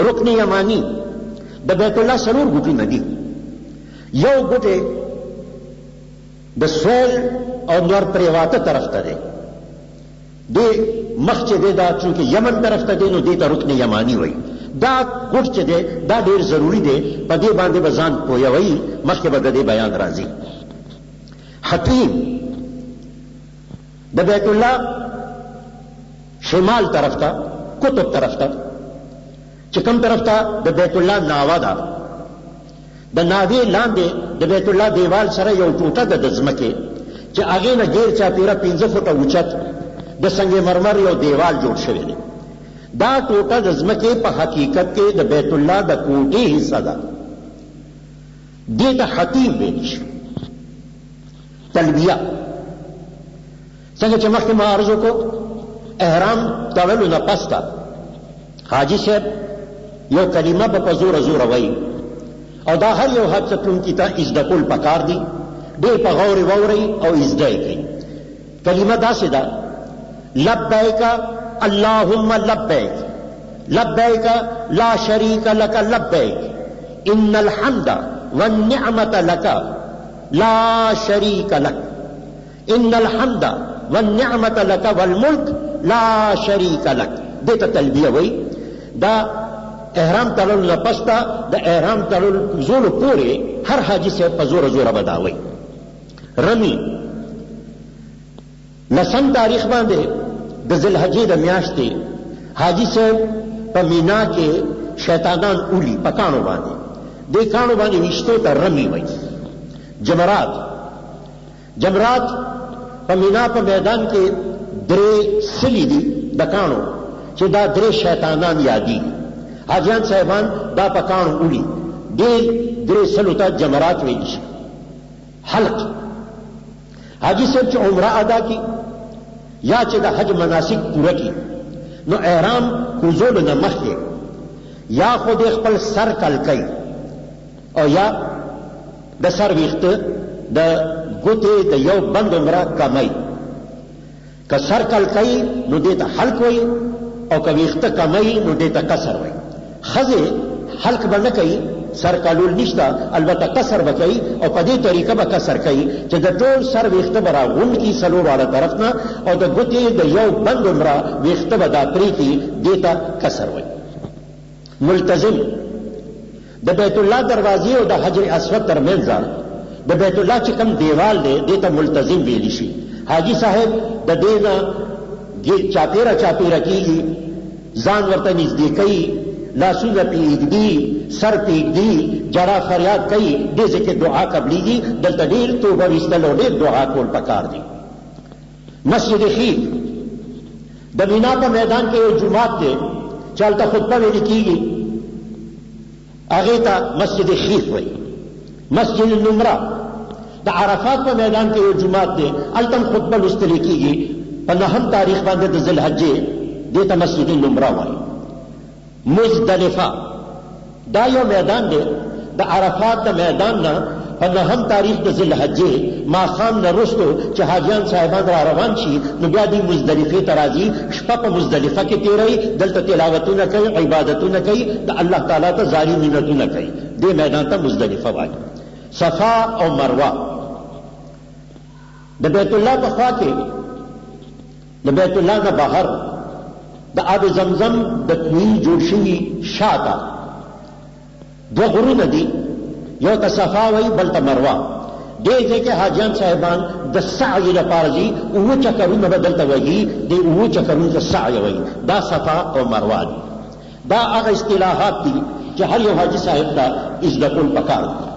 رکن یمانی د بیت الله سرور ګوټونه دي. یو ګوټه د سویل او نور پریواته طرف ته دی، دی مخ چې دی دا چونکه یمن طرف ته دی نو دی ته رکن یمانی وایي. دا ګوټ چې دی دا ډېر ضروري دی، په دې باندې به ځان پوهوئ، مخکې به د دې بیان راځي. حتیم د بیت الله شمال طرف ته، قطب طرف ته، چې کوم طرف ته د بیت الله ناوه ده، د ناوې لاندې د بیت الله دیوال سره یو ټوټه ده د ځمکې چې هغې نه ګیر چاپېره 5 فوټه اوچت د سنگ مرمر یو دیوال جوړ شوی دی. دا ټوټه د ځمکې په حقیقت کې د بیت الله د کوټې حصه ده، دې ته حتیم ویلی شي. تلبیه څنګه چې مخکې ما عرض وکړو، احرام تړلو نه پس ته حاجي صاحب یو کلمه به په زوره زوره وایي، او دا هر یو حج څکونکي ته ازده کول پکار دي، ډېر په غور واورئ او ازده یې کوي. کلمه داسې ده: لبیک اللهم لبیک لبیک لا شریک لک لبیک ان الحمد والنعمت لک لا شریک لک ان الحمد والنعمت لک والملک لا شریک لک. دې ته تلبیه وایي. دا احرام تړلو نه پس ته د احرام تړلو پورې هر حاجي صاحب په زوره زوره به دا وایي. رمی 10 تاریخ باندې د ذوالحجې د میاشتې حاجي صاحب په مینا کې شیطانان اولی په کاڼو باندې، دې کاڼو باندې ویشتو ته رمی وایي. جمرات په مینا په میدان کې 3 سلی دي د کاڼو چې دا 3 شیطانان یادي. حاجیان صاحبان دا په کاڼو اولی، دې 3 سلو ته جمرات ویل شي. حلق حاجی صاحب چې عمره ادا کی یا چې د حج مناسک پوره کی نو احرام کوزولو نه مخکې یا خود خپل سر کل کوي او یا د سر ویښته د ګوتې د یو بند عمره کموي. که سر کل کوي نو دې ته حلق وایي، او که ویښته کموي نو دې ته قصر وایي. ښځې حلق به نه کوي، سر کالول نشته، البته قصر به کوي، او په دې طریقه به قصر کوي چې د ټول سر ویښته به راغونډ کي څلور واړه طرف نه، او د ګوتې د یو بند عمره ویښته به دا پرېږدي، دې ته قصر وایي. ملتزم د بیت الله دروازې او د حجر اسود ترمنځ د بیت الله چې کوم دیوال دی دې ته ملتزم ویلی شي. حاجي صاحب د دې نه چاپېره چاپېره کېږي، ځان ورته نږدې کوي، لاسونه پې ایږدي، سر پې ایږدي، جړا فریاد کوي، دې ځای کې دعا قبلیږي. دلته ډېر توبه ویستل او ډېر دعا کول پکار دي. مسجد خیف د مینا په میدان کې یو جومات دی چې هلته خطبه ویلې کېږي، هغې ته مسجد خیف وایي. مسجد نمره د عرفات په میدان کې یو جومات دی، هلته هم خطبه لوستلې کېږي. په 9 تاریخ باندې د ذوالحجې دې ته مسجد نمره وایي. مزدلفه دا یو میدان دی د عرفات د میدان نه په 9 تاریخ د ذوالحجې ماښام نه وروستو چې حاجیان صاحبان را روان شي نو بیا دوی مزدلفې ته راځي، شپه په مزدلفه کې تېروي، دلته تلاوتونه کوي، عبادتونه کوي، د الله تعالی ته زاري منتونه کوي. دې میدان ته مزدلفه وایي. صفا او مروه د بیت الله په خوا کې د بیت الله نه بهر د آب زمزم د کوی جوړ شوي شاته 2 غرونه دي، یو ته صفا وایي بل ته مروه. دې ځای کې حاجیان صاحبان د سعی لپاره ځي، 7 چکرونه به دلته وهي، دې 7 چکرونو ته سعی وایي. دا صفا او مروه دي. دا هغه اصطلاحات دي چې هر یو حاجي صاحب ته زده کول پکار دي.